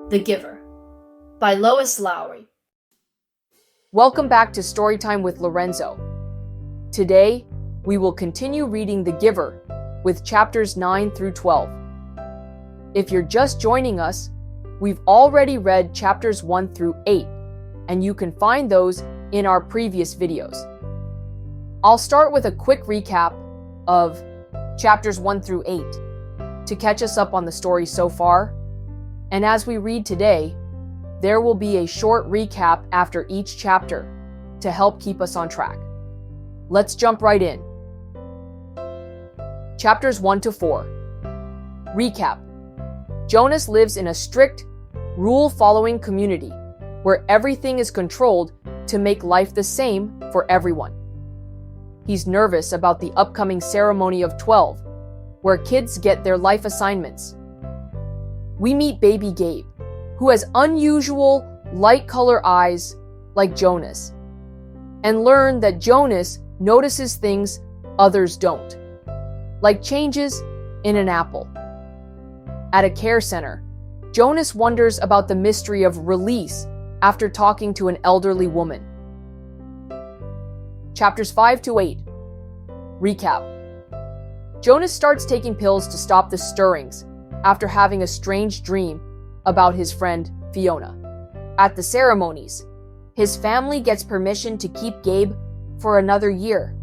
The Giver by Lois, Lowry. Welcome back to Storytime with Lorenzo. Today, we will continue reading The Giver with chapters 9 through 12. If you're just joining us, we've already read chapters 1 through 8, and you can find those in our previous videos. I'll start with a quick recap of chapters 1 through 8 to catch us up on the story so far. And as we read today, there will be a short recap after each chapter to help keep us on track. Let's jump right in. Chapters 1 to 4. Recap. Jonas lives in a strict, rule-following community where everything is controlled to make life the same for everyone. He's nervous about the upcoming ceremony of 12, where kids get their life assignments. We meet baby Gabe, who has unusual light color eyes like Jonas, and learn that Jonas notices things others don't, like changes in an apple. At a care center, Jonas wonders about the mystery of release after talking to an elderly woman. Chapters 5 to 8. Recap. Jonas starts taking pills to stop the stirrings after having a strange dream about his friend Fiona. At the ceremonies, his family gets permission to keep Gabe for another year,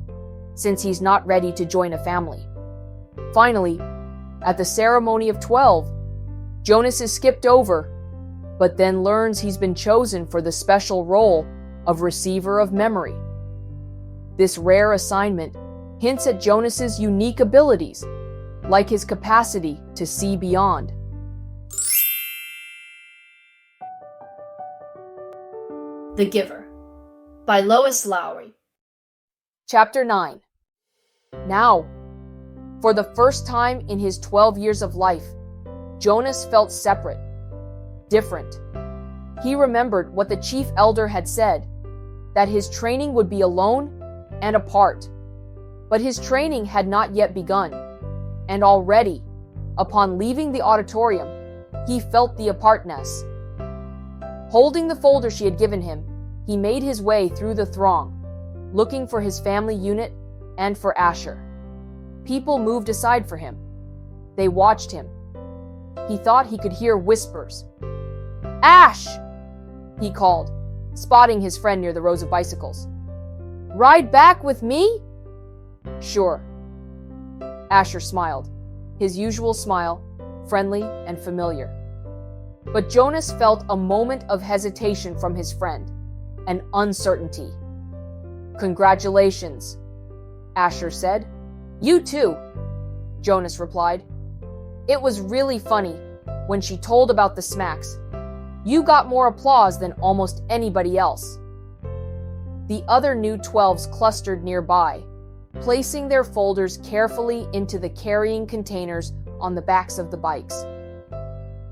since he's not ready to join a family. Finally, at the ceremony of 12, Jonas is skipped over, but then learns he's been chosen for the special role of receiver of memory. This rare assignment hints at Jonas's unique abilities, like his capacity to see beyond. The Giver by Lois, Lowry. Chapter 9. Now, for the first time in his 12 years of life, Jonas felt separate, different. He remembered what the chief elder had said, that his training would be alone and apart. But his training had not yet begun. And already, upon leaving the auditorium, he felt the apartness. Holding the folder she had given him, he made his way through the throng, looking for his family unit and for Asher. People moved aside for him. They watched him. He thought he could hear whispers. "Ash!" he called, spotting his friend near the rows of bicycles. "Ride back with me?" "Sure." Asher smiled, his usual smile, friendly and familiar. But Jonas felt a moment of hesitation from his friend, an uncertainty. "Congratulations," Asher said. "You too," Jonas replied. "It was really funny when she told about the smacks. You got more applause than almost anybody else." The other new 12s clustered nearby, placing their folders carefully into the carrying containers on the backs of the bikes.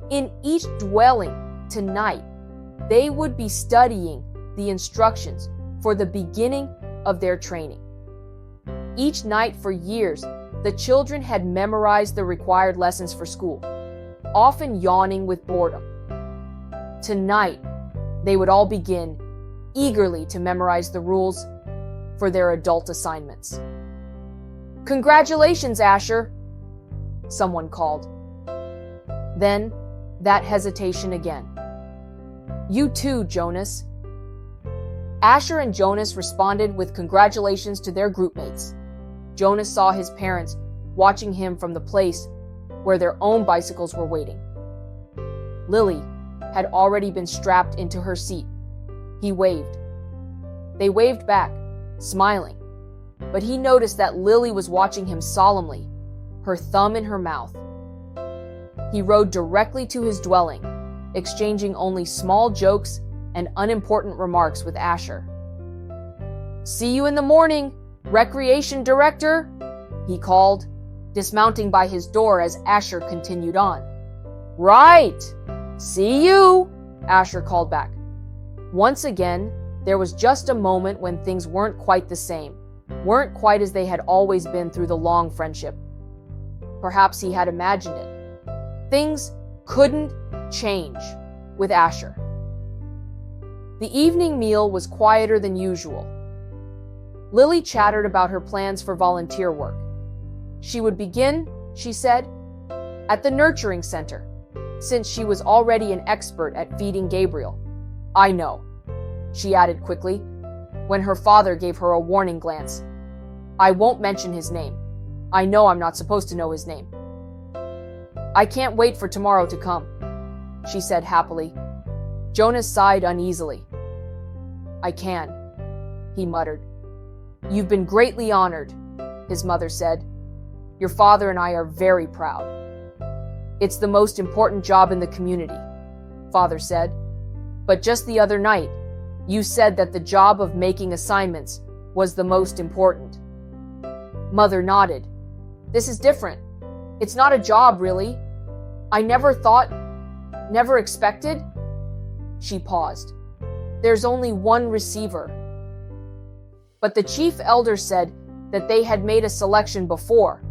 In each dwelling tonight, they would be studying the instructions for the beginning of their training. Each night for years, the children had memorized the required lessons for school, often yawning with boredom. Tonight, they would all begin eagerly to memorize the rules for their adult assignments. "Congratulations, Asher," someone called. Then, that hesitation again. "You too, Jonas." Asher and Jonas responded with congratulations to their groupmates. Jonas saw his parents watching him from the place where their own bicycles were waiting. Lily had already been strapped into her seat. He waved. They waved back, smiling, but he noticed that Lily was watching him solemnly, her thumb in her mouth. He rode directly to his dwelling, exchanging only small jokes and unimportant remarks with Asher. "See you in the morning, Recreation Director," he called, dismounting by his door as Asher continued on. "Right! See you," Asher called back. Once again, there was just a moment when things weren't quite the same, weren't quite as they had always been through the long friendship. Perhaps he had imagined it. Things couldn't change. with Asher. The evening meal was quieter than usual. Lily chattered about her plans for volunteer work. She would begin, she said, at the nurturing center, since she was already an expert at feeding Gabriel. I know, she added quickly, when her father gave her a warning glance. I won't mention his name. I know I'm not supposed to know his name. I can't wait for tomorrow to come, she said happily. Jonas sighed uneasily. I can, he muttered. You've been greatly honored, his mother said. Your father and I are very proud. It's the most important job in the community, father said. But just the other night, you said that the job of making assignments was the most important. Mother nodded. This is different. It's not a job, really. I never thought, never expected. She paused. There's only one receiver. But the chief elder said that they had made a selection before,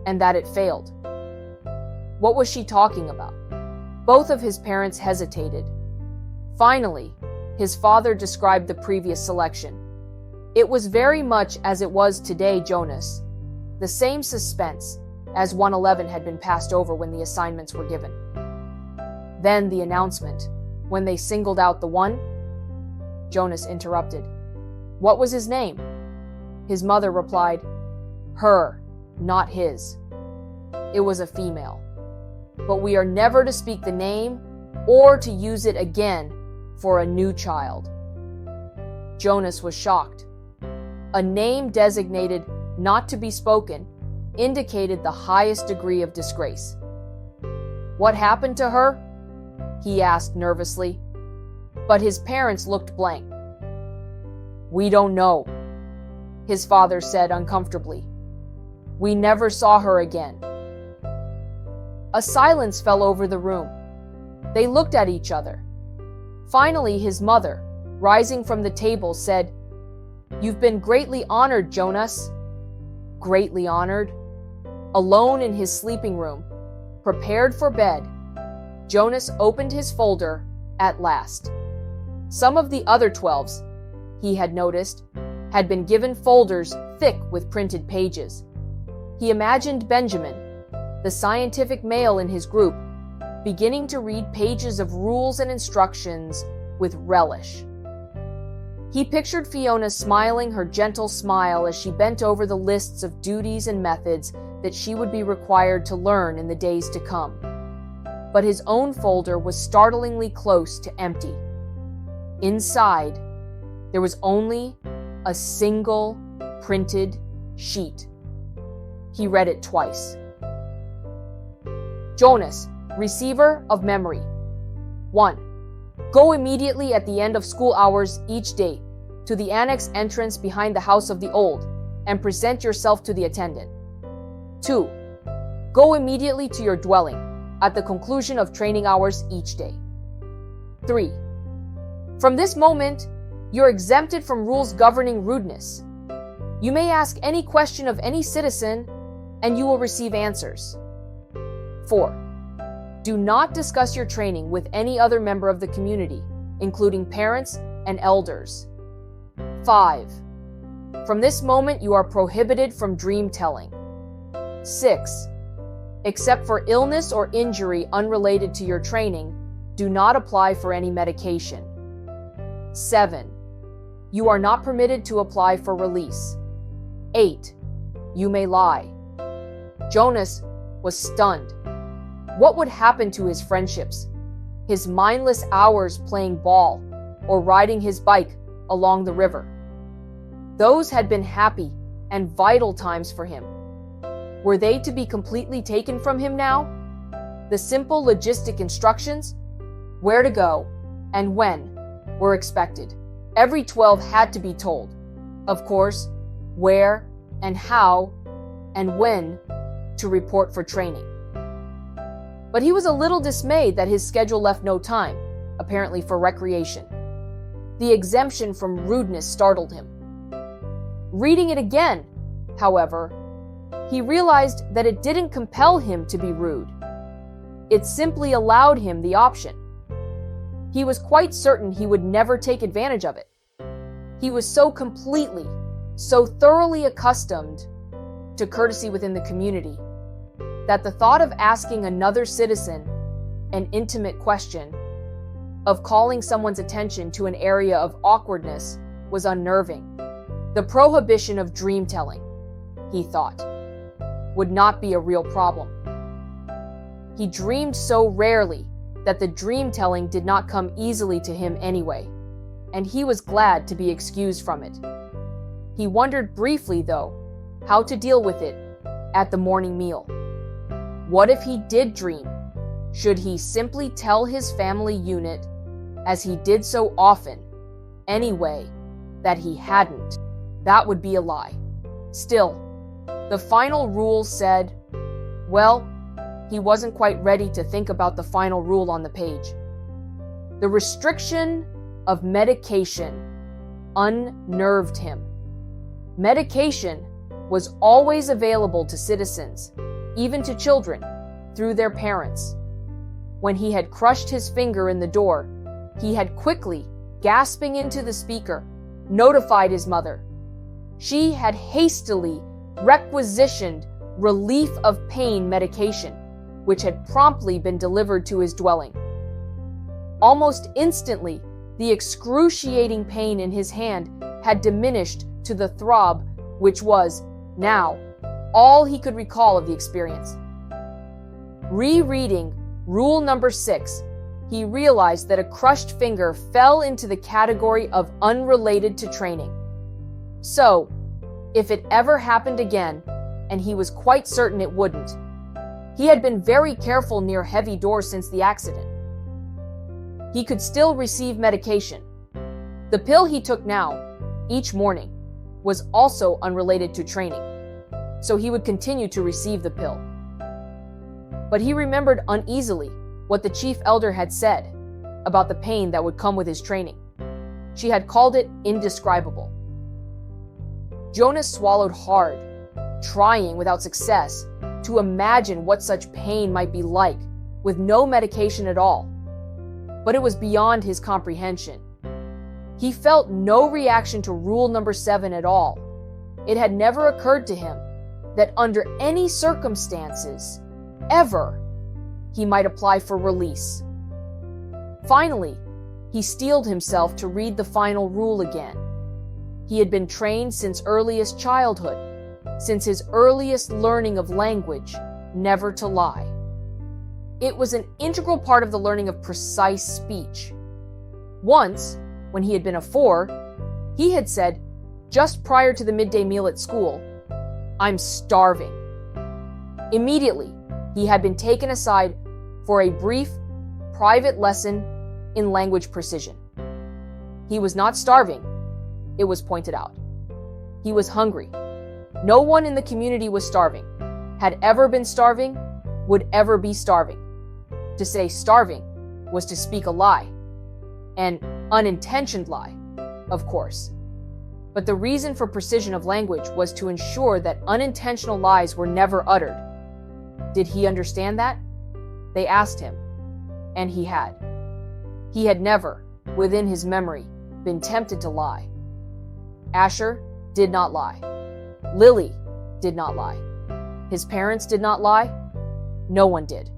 and that it failed. What was she talking about? Both of his parents hesitated. Finally, his father described the previous selection. It was very much as it was today, Jonas. The same suspense, as 111 had been passed over when the assignments were given. Then the announcement, when they singled out the one. Jonas interrupted. What was his name? His mother replied, her, not his. It was a female. But we are never to speak the name or to use it again for a new child. Jonas was shocked. A name designated not to be spoken indicated the highest degree of disgrace. What happened to her? He asked nervously, but his parents looked blank. We don't know, his father said uncomfortably. We never saw her again. A silence fell over the room. They looked at each other. Finally, his mother, rising from the table, said, You've been greatly honored, Jonas. Greatly honored? Alone in his sleeping room, prepared for bed, Jonas opened his folder at last. Some of the other 12s, he had noticed, had been given folders thick with printed pages. He imagined Benjamin, the scientific male in his group, beginning to read pages of rules and instructions with relish. He pictured Fiona smiling her gentle smile as she bent over the lists of duties and methods that she would be required to learn in the days to come. But his own folder was startlingly close to empty. Inside, there was only a single printed sheet. He read it twice. Jonas, receiver of memory. 1. Go immediately at the end of school hours each day to the annex entrance behind the House of the Old and present yourself to the attendant. 2. Go immediately to your dwelling at the conclusion of training hours each day. 3. From this moment, you're exempted from rules governing rudeness. You may ask any question of any citizen, and you will receive answers. 4. Do not discuss your training with any other member of the community, including parents and elders. 5. From this moment, you are prohibited from dream telling. 6. Except for illness or injury unrelated to your training, do not apply for any medication. 7. You are not permitted to apply for release. 8. You may lie. Jonas was stunned. What would happen to his friendships, his mindless hours playing ball or riding his bike along the river? Those had been happy and vital times for him. Were they to be completely taken from him now? The simple logistic instructions, where to go and when, were expected. Every 12 had to be told, of course, where and how and when to report for training. But he was a little dismayed that his schedule left no time, apparently for recreation. The exemption from rudeness startled him. Reading it again, however, he realized that it didn't compel him to be rude. It simply allowed him the option. He was quite certain he would never take advantage of it. He was so completely, so thoroughly accustomed to courtesy within the community that the thought of asking another citizen an intimate question, of calling someone's attention to an area of awkwardness, was unnerving. The prohibition of dream-telling, he thought, would not be a real problem. He dreamed so rarely that the dream-telling did not come easily to him anyway, and he was glad to be excused from it. He wondered briefly, though, how to deal with it at the morning meal. What if he did dream? Should he simply tell his family unit, as he did so often, anyway, that he hadn't? That would be a lie. Still, the final rule said, well, he wasn't quite ready to think about the final rule on the page. The restriction of medication unnerved him. Medication was always available to citizens, even to children, through their parents. When he had crushed his finger in the door, he had quickly, gasping into the speaker, notified his mother. She had hastily requisitioned relief of pain medication, which had promptly been delivered to his dwelling. Almost instantly, the excruciating pain in his hand had diminished to the throb, which was, now, all he could recall of the experience. Rereading rule number 6, he realized that a crushed finger fell into the category of unrelated to training. So, if it ever happened again, and he was quite certain it wouldn't, he had been very careful near heavy doors since the accident. He could still receive medication. The pill he took now, each morning, was also unrelated to training, so he would continue to receive the pill. But he remembered uneasily what the chief elder had said about the pain that would come with his training. She had called it indescribable. Jonas swallowed hard, trying without success to imagine what such pain might be like with no medication at all. But it was beyond his comprehension. He felt no reaction to rule number 7 at all. It had never occurred to him that under any circumstances, ever, he might apply for release. Finally, he steeled himself to read the final rule again. He had been trained since earliest childhood, since his earliest learning of language, never to lie. It was an integral part of the learning of precise speech. Once, when he had been a 4, he had said, just prior to the midday meal at school, "I'm starving." Immediately, he had been taken aside for a brief, private lesson in language precision. He was not starving, it was pointed out. He was hungry. No one in the community was starving, had ever been starving, would ever be starving. To say starving was to speak a lie, an unintentioned lie, of course. But the reason for precision of language was to ensure that unintentional lies were never uttered. Did he understand that? They asked him, and he had. He had never, within his memory, been tempted to lie. Asher did not lie. Lily did not lie. His parents did not lie. No one did.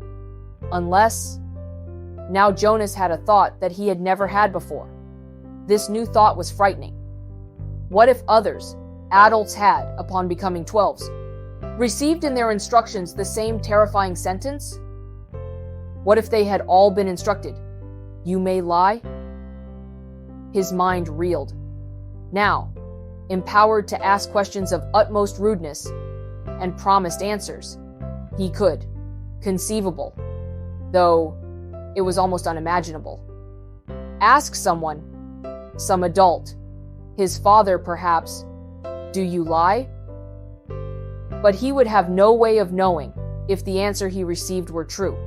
Unless... Now Jonas had a thought that he had never had before. This new thought was frightening. What if others, adults had, upon becoming 12s, received in their instructions the same terrifying sentence? What if they had all been instructed, "You may lie"? His mind reeled. Now, empowered to ask questions of utmost rudeness and promised answers, he could, conceivable, though it was almost unimaginable, ask someone, some adult, his father perhaps, "Do you lie?" But he would have no way of knowing if the answer he received were true.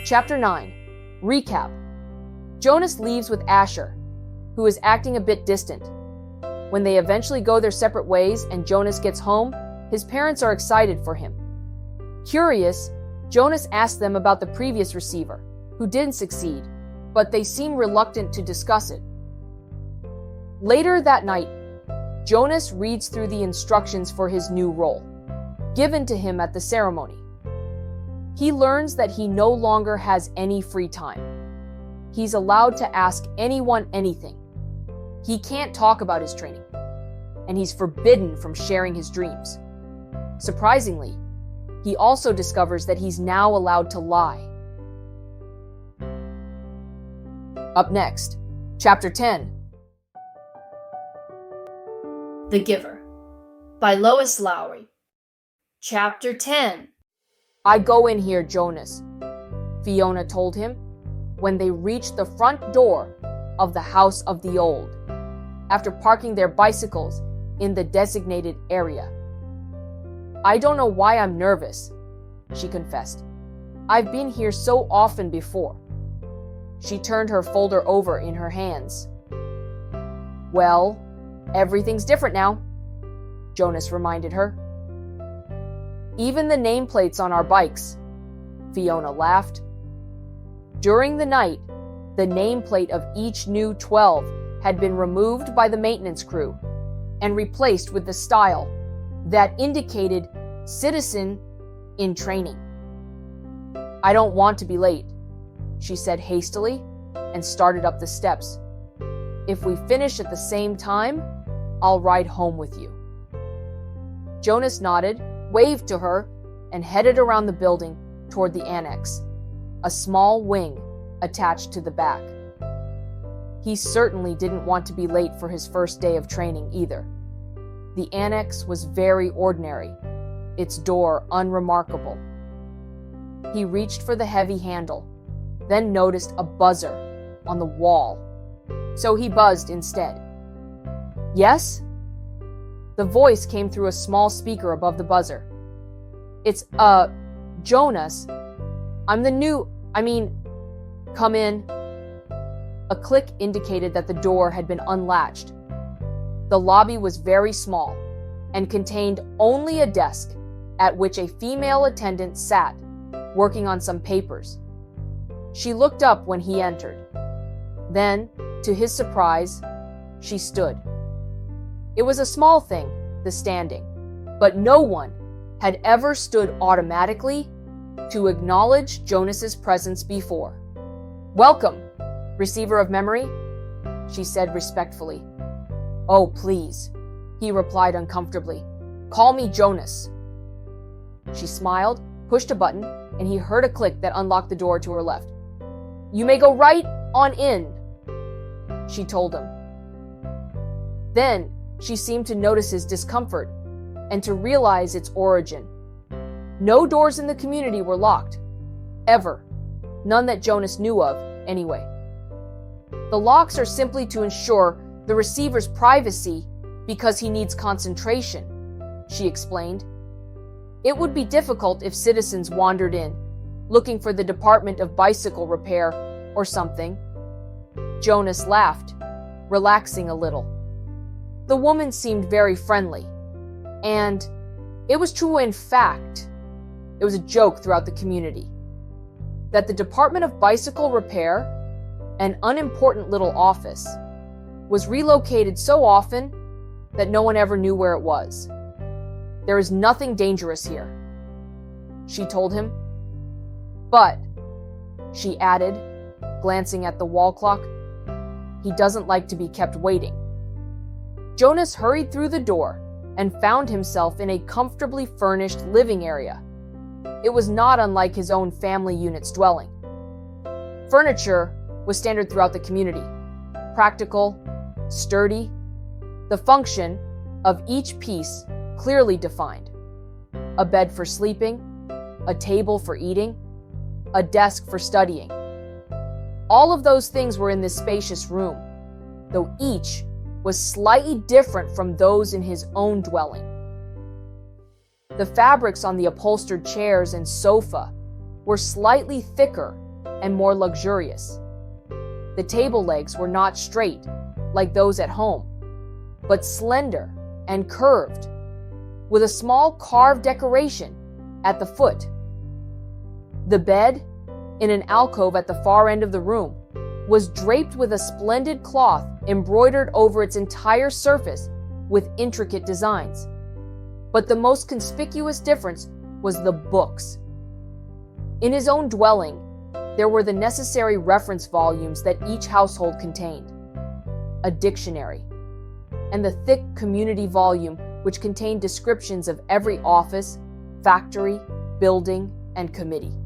Chapter 9. Recap. Jonas leaves with Asher, who is acting a bit distant. When they eventually go their separate ways and Jonas gets home, his parents are excited for him. Curious, Jonas asks them about the previous receiver, who didn't succeed, but they seem reluctant to discuss it. Later that night, Jonas reads through the instructions for his new role, given to him at the ceremony. He learns that he no longer has any free time. He's allowed to ask anyone anything. He can't talk about his training, and he's forbidden from sharing his dreams. Surprisingly, he also discovers that he's now allowed to lie. Up next, Chapter 10. The Giver by Lois Lowry. Chapter 10. I go in here, Jonas, Fiona told him when they reached the front door of the House of the Old, after parking their bicycles in the designated area. I don't know why I'm nervous, she confessed. I've been here so often before. She turned her folder over in her hands. Well, everything's different now, Jonas reminded her. Even the nameplates on our bikes, Fiona laughed. During the night, the nameplate of each new 12 had been removed by the maintenance crew and replaced with the style that indicated citizen in training. I don't want to be late, she said hastily and started up the steps. If we finish at the same time, I'll ride home with you. Jonas nodded, waved to her, and headed around the building toward the annex, a small wing attached to the back. He certainly didn't want to be late for his first day of training either. The annex was very ordinary, its door unremarkable. He reached for the heavy handle, then noticed a buzzer on the wall, so he buzzed instead. Yes? The voice came through a small speaker above the buzzer. It's, Jonas. Come in. A click indicated that the door had been unlatched. The lobby was very small and contained only a desk at which a female attendant sat, working on some papers. She looked up when he entered. Then, to his surprise, she stood. It was a small thing, the standing, but no one had ever stood automatically to acknowledge Jonas's presence before. Welcome, receiver of memory, she said respectfully. Oh, please, he replied uncomfortably. Call me Jonas. She smiled, pushed a button, and he heard a click that unlocked the door to her left. You may go right on in, she told him. Then she seemed to notice his discomfort and to realize its origin. No doors in the community were locked. Ever. None that Jonas knew of, anyway. The locks are simply to ensure the receiver's privacy because he needs concentration, she explained. It would be difficult if citizens wandered in, looking for the Department of Bicycle Repair or something. Jonas laughed, relaxing a little. The woman seemed very friendly, and it was true in fact, it was a joke throughout the community, that the Department of Bicycle Repair, an unimportant little office, was relocated so often that no one ever knew where it was. There is nothing dangerous here, she told him. But, she added, glancing at the wall clock, he doesn't like to be kept waiting. Jonas hurried through the door and found himself in a comfortably furnished living area. It was not unlike his own family unit's dwelling. Furniture was standard throughout the community, practical, sturdy, the function of each piece clearly defined. A bed for sleeping, a table for eating, a desk for studying. All of those things were in this spacious room, though each was slightly different from those in his own dwelling. The fabrics on the upholstered chairs and sofa were slightly thicker and more luxurious. The table legs were not straight, like those at home, but slender and curved, with a small carved decoration at the foot. The bed, in an alcove at the far end of the room, was draped with a splendid cloth embroidered over its entire surface with intricate designs. But the most conspicuous difference was the books. In his own dwelling, there were the necessary reference volumes that each household contained, a dictionary, and the thick community volume which contained descriptions of every office, factory, building, and committee.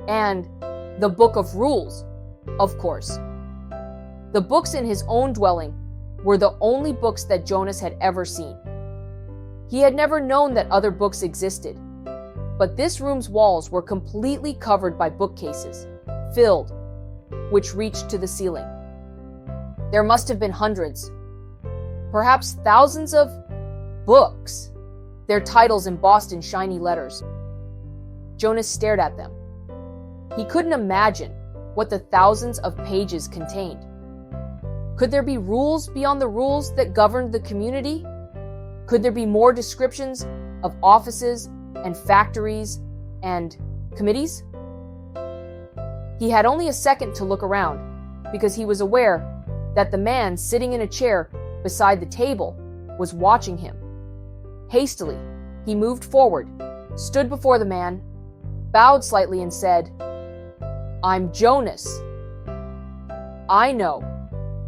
And the Book of Rules, of course. The books in his own dwelling were the only books that Jonas had ever seen. He had never known that other books existed, but this room's walls were completely covered by bookcases, filled, which reached to the ceiling. There must have been hundreds, perhaps thousands of books, their titles embossed in shiny letters. Jonas stared at them. He couldn't imagine what the thousands of pages contained. Could there be rules beyond the rules that governed the community? Could there be more descriptions of offices and factories and committees? He had only a second to look around because he was aware that the man sitting in a chair beside the table was watching him. Hastily, he moved forward, stood before the man, bowed slightly and said, "I'm Jonas. I know.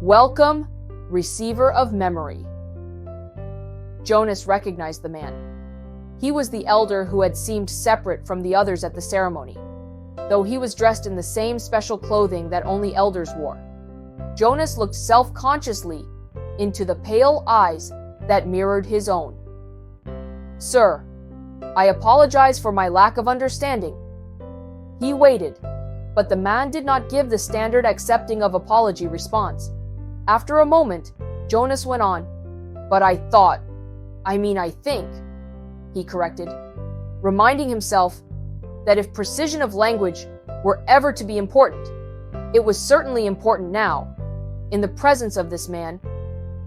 Welcome, receiver of memory." Jonas recognized the man. He was the elder who had seemed separate from the others at the ceremony, though he was dressed in the same special clothing that only elders wore. Jonas looked self-consciously into the pale eyes that mirrored his own. "Sir, I apologize for my lack of understanding." He waited, but the man did not give the standard accepting of apology response. After a moment, Jonas went on, "But I think," he corrected, reminding himself that if precision of language were ever to be important, it was certainly important now, in the presence of this man,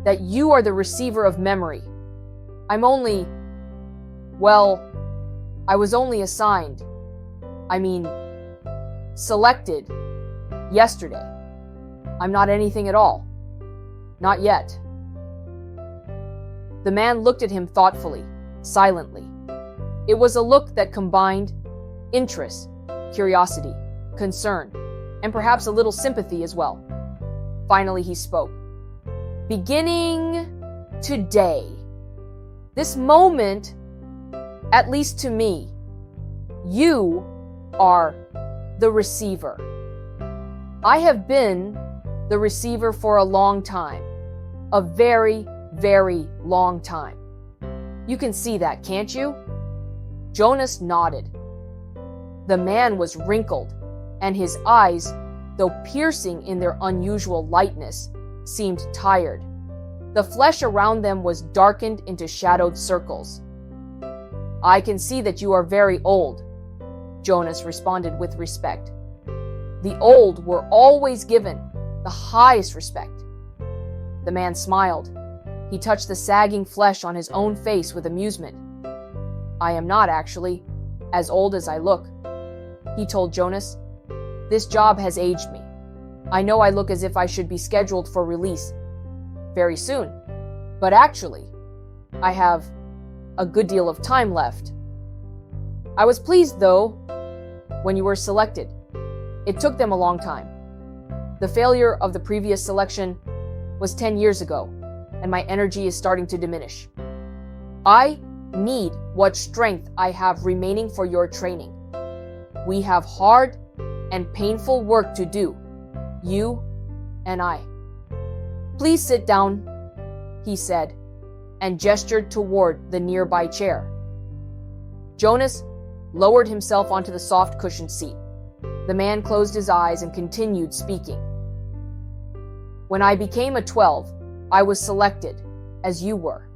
that you are the receiver of memory. I was only assigned, selected, yesterday. I'm not anything at all. Not yet." The man looked at him thoughtfully, silently. It was a look that combined interest, curiosity, concern, and perhaps a little sympathy as well. Finally, he spoke. "Beginning today, this moment, at least to me, you are the receiver. I have been the receiver for a long time, a very, very long time. You can see that, can't you?" Jonas nodded. The man was wrinkled, and his eyes, though piercing in their unusual lightness, seemed tired. The flesh around them was darkened into shadowed circles. "I can see that you are very old," Jonas responded with respect. The old were always given the highest respect. The man smiled. He touched the sagging flesh on his own face with amusement. "I am not, actually, as old as I look," he told Jonas. "This job has aged me. I know I look as if I should be scheduled for release very soon, but actually, I have a good deal of time left. I was pleased, though, when you were selected. It took them a long time. The failure of the previous selection was 10 years ago, and my energy is starting to diminish. I need what strength I have remaining for your training. We have hard and painful work to do, you and I." "Please sit down," he said, and gestured toward the nearby chair. Jonas lowered himself onto the soft cushioned seat. The man closed his eyes and continued speaking. "When I became a 12, I was selected, as you were.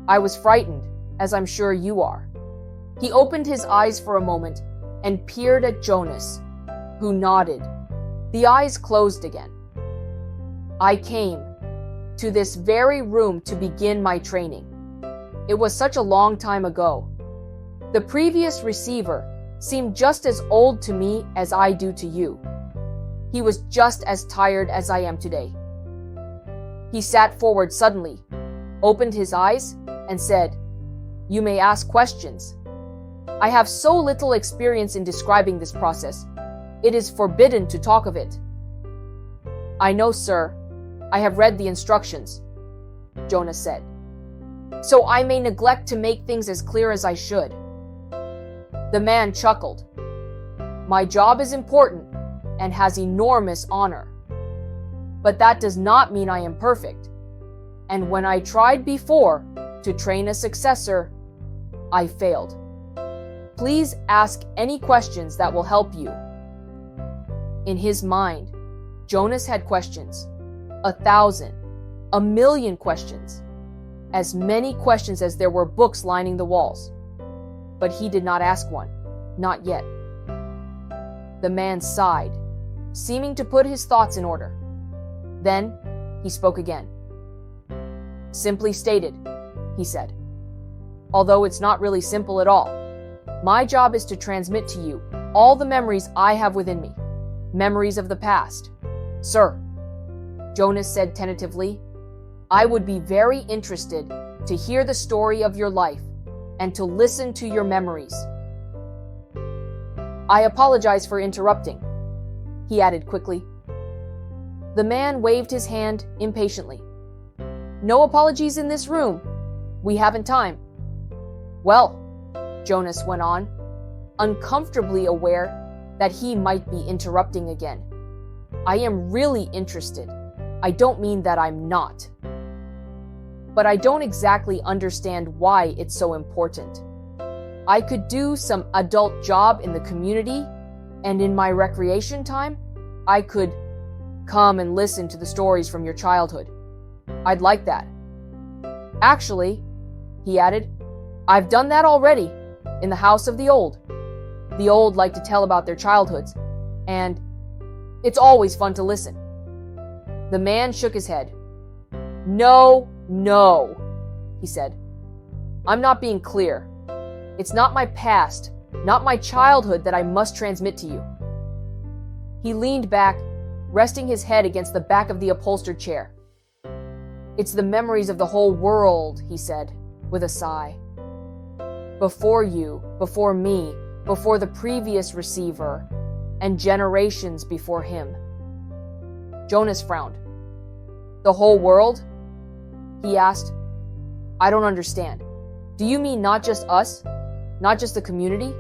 I was frightened, as I'm sure you are." He opened his eyes for a moment and peered at Jonas, who nodded. The eyes closed again. "I came to this very room to begin my training. It was such a long time ago. The previous receiver seemed just as old to me as I do to you. He was just as tired as I am today. He sat forward suddenly, opened his eyes, and said, "You may ask questions. I have so little experience in describing this process. It is forbidden to talk of it." "I know, sir. I have read the instructions," Jonas said. "So I may neglect to make things as clear as I should." The man chuckled. "My job is important and has enormous honor. But that does not mean I am perfect. And when I tried before to train a successor, I failed. Please ask any questions that will help you." In his mind, Jonas had questions. 1,000, 1,000,000 questions. As many questions as there were books lining the walls. But he did not ask one, not yet. The man sighed, seeming to put his thoughts in order. Then he spoke again. "Simply stated," he said, "although it's not really simple at all, my job is to transmit to you all the memories I have within me, memories of the past." "Sir," Jonas said tentatively, "I would be very interested to hear the story of your life and to listen to your memories." "I apologize for interrupting," he added quickly. The man waved his hand impatiently. "No apologies in this room. We haven't time." "Well," Jonas went on, uncomfortably aware that he might be interrupting again, "I am really interested. I don't mean that I'm not. But I don't exactly understand why it's so important. I could do some adult job in the community, and in my recreation time, I could come and listen to the stories from your childhood. I'd like that. Actually," he added, "I've done that already, in the house of the old. The old like to tell about their childhoods, and it's always fun to listen." The man shook his head. No, he said. "I'm not being clear. It's not my past, not my childhood that I must transmit to you." He leaned back, resting his head against the back of the upholstered chair. "It's the memories of the whole world," he said, with a sigh. "Before you, before me, before the previous receiver, and generations before him." Jonas frowned. "The whole world?" he asked. "I don't understand. Do you mean not just us? Not just the community?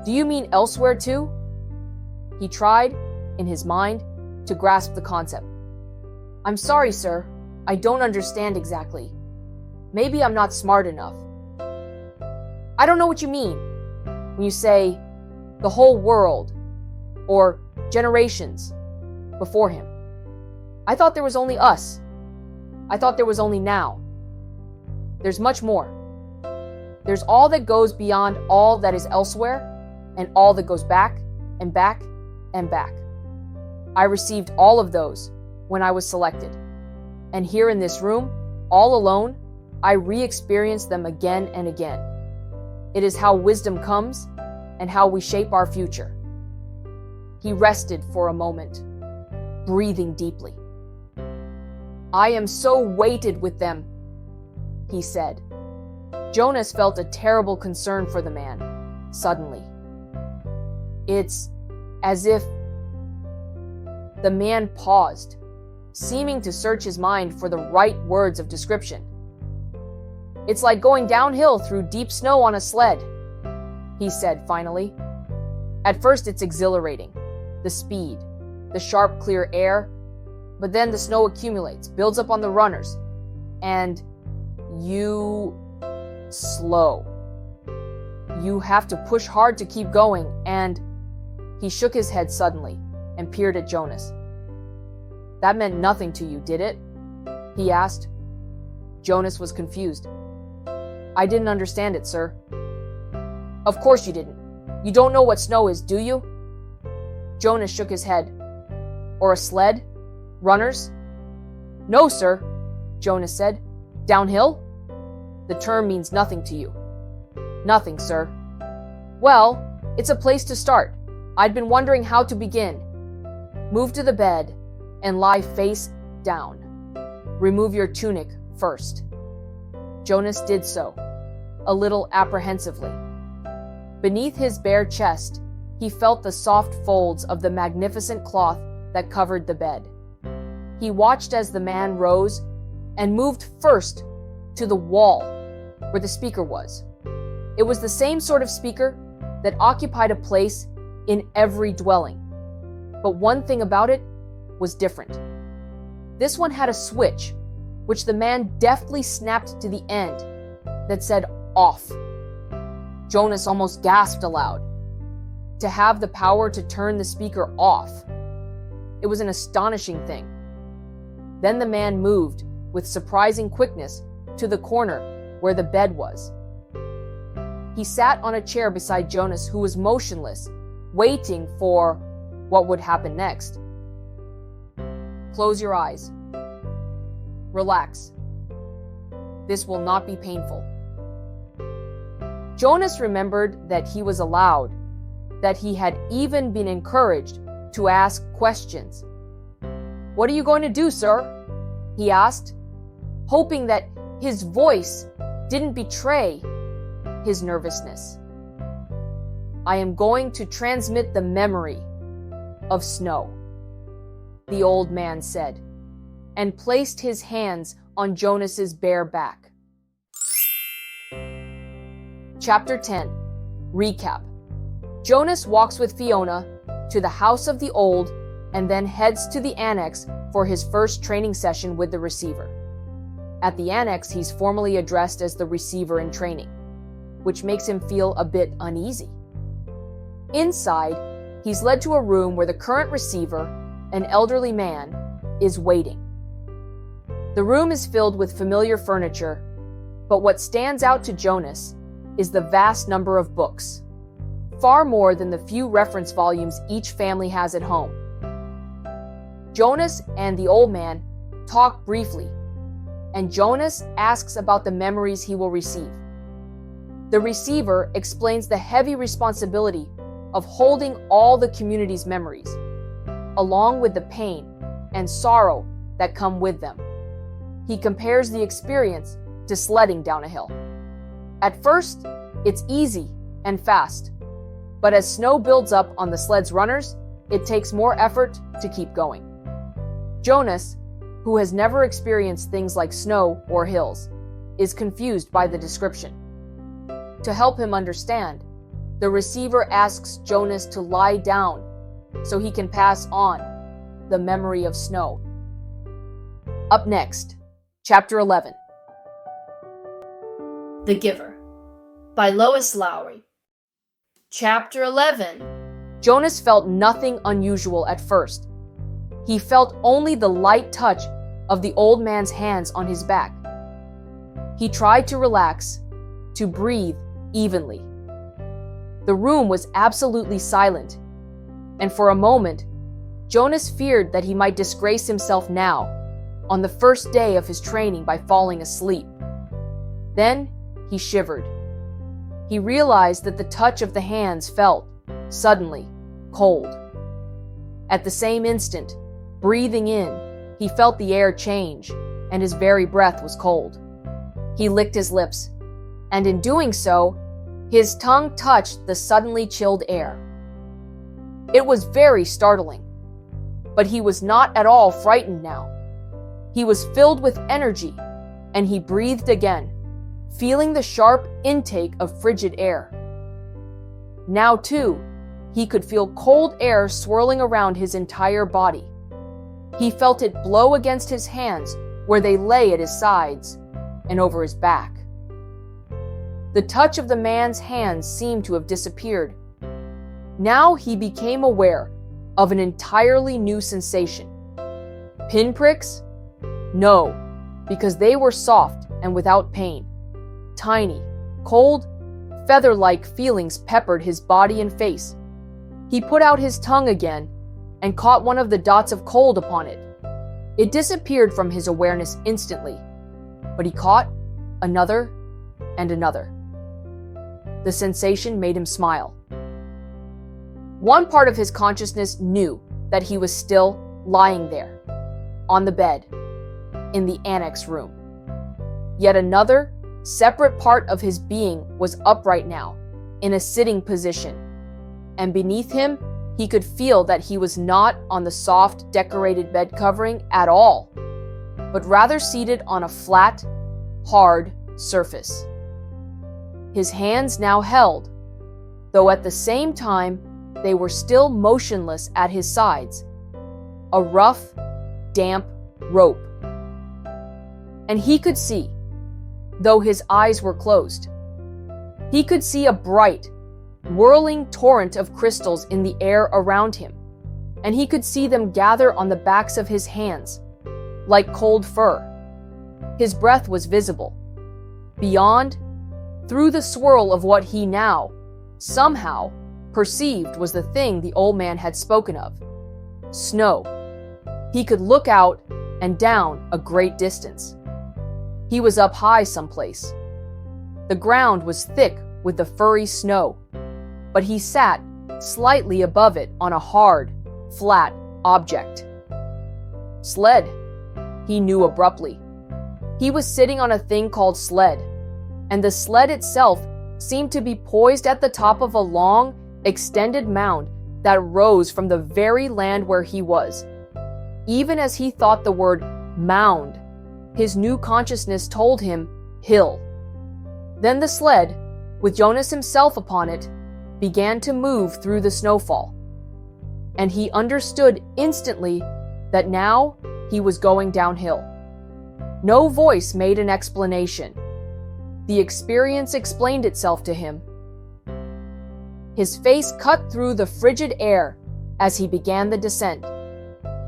Do you mean elsewhere too?" He tried, in his mind, to grasp the concept. "I'm sorry, sir. I don't understand exactly. Maybe I'm not smart enough." "I don't know what you mean when you say the whole world or generations before him. I thought there was only us. I thought there was only now. There's much more. There's all that goes beyond all that is elsewhere, and all that goes back and back and back. I received all of those when I was selected. And here in this room, all alone, I re-experience them again and again. It is how wisdom comes and how we shape our future." He rested for a moment, breathing deeply. "I am so weighted with them," he said. Jonas felt a terrible concern for the man, suddenly. It's as if the man paused, seeming to search his mind for the right words of description. "It's like going downhill through deep snow on a sled," he said finally. "At first it's exhilarating, the speed, the sharp, clear air, but then the snow accumulates, builds up on the runners, and you slow. You have to push hard to keep going, and..." He shook his head suddenly and peered at Jonas. "That meant nothing to you, did it?" he asked. Jonas was confused. "I didn't understand it, sir." "Of course you didn't. You don't know what snow is, do you?" Jonas shook his head. "Or a sled? Runners?" "No, sir," Jonas said. "Downhill? The term means nothing to you." "Nothing, sir." "Well," It's a place to start. I'd been wondering how to begin. Move to the bed and lie face down. Remove your tunic first. Jonas did so, a little apprehensively. Beneath his bare chest, he felt the soft folds of the magnificent cloth that covered the bed. He watched as the man rose and moved first to the wall where the speaker was. It was the same sort of speaker that occupied a place in every dwelling. But one thing about it was different. This one had a switch, which the man deftly snapped to the end, that said off. Jonas almost gasped aloud. To have the power to turn the speaker off. It was an astonishing thing. Then the man moved with surprising quickness to the corner where the bed was. He sat on a chair beside Jonas, who was motionless, waiting for what would happen next. Close your eyes. Relax. This will not be painful. Jonas remembered that he was allowed, that he had even been encouraged to ask questions. "What are you going to do, sir?" he asked, hoping that his voice didn't betray his nervousness. "I am going to transmit the memory of snow," the old man said, and placed his hands on Jonas's bare back. Chapter 10. Recap. Jonas walks with Fiona to the house of the old and then heads to the annex for his first training session with the receiver. At the annex, he's formally addressed as the receiver in training, which makes him feel a bit uneasy. Inside, he's led to a room where the current receiver, an elderly man, is waiting. The room is filled with familiar furniture, but what stands out to Jonas is the vast number of books, far more than the few reference volumes each family has at home. Jonas and the old man talk briefly, and Jonas asks about the memories he will receive. The receiver explains the heavy responsibility of holding all the community's memories, along with the pain and sorrow that come with them. He compares the experience to sledding down a hill. At first, it's easy and fast, but as snow builds up on the sled's runners, it takes more effort to keep going. Jonas, who has never experienced things like snow or hills, is confused by the description. To help him understand, the receiver asks Jonas to lie down so he can pass on the memory of snow. Up next, Chapter 11. The Giver by Lois Lowry. Chapter 11. Jonas felt nothing unusual at first. He felt only the light touch of the old man's hands on his back. He tried to relax, to breathe evenly. The room was absolutely silent, and for a moment, Jonas feared that he might disgrace himself now, on the first day of his training, by falling asleep. Then he shivered. He realized that the touch of the hands felt, suddenly, cold. At the same instant, breathing in, he felt the air change, and his very breath was cold. He licked his lips, and in doing so, his tongue touched the suddenly chilled air. It was very startling, but he was not at all frightened now. He was filled with energy, and he breathed again, feeling the sharp intake of frigid air. Now, too, he could feel cold air swirling around his entire body. He felt it blow against his hands where they lay at his sides and over his back. The touch of the man's hands seemed to have disappeared. Now he became aware of an entirely new sensation. Pinpricks? No, because they were soft and without pain. Tiny, cold, feather-like feelings peppered his body and face. He put out his tongue again and caught one of the dots of cold upon it. It disappeared from his awareness instantly, but he caught another and another. The sensation made him smile. One part of his consciousness knew that he was still lying there, on the bed, in the annex room. Yet another, separate part of his being was upright now, in a sitting position, and beneath him, he could feel that he was not on the soft, decorated bed covering at all, but rather seated on a flat, hard surface. His hands now held, though at the same time they were still motionless at his sides, a rough, damp rope. And he could see, though his eyes were closed. He could see a bright, whirling torrent of crystals in the air around him, and he could see them gather on the backs of his hands, like cold fur. His breath was visible. Beyond, through the swirl of what he now, somehow, perceived was the thing the old man had spoken of: snow. He could look out and down a great distance. He was up high someplace. The ground was thick with the furry snow, but he sat slightly above it on a hard, flat object. Sled, he knew abruptly. He was sitting on a thing called sled, and the sled itself seemed to be poised at the top of a long, extended mound that rose from the very land where he was. Even as he thought the word mound, his new consciousness told him hill. Then the sled, with Jonas himself upon it, began to move through the snowfall. And he understood instantly that now he was going downhill. No voice made an explanation. The experience explained itself to him. His face cut through the frigid air as he began the descent,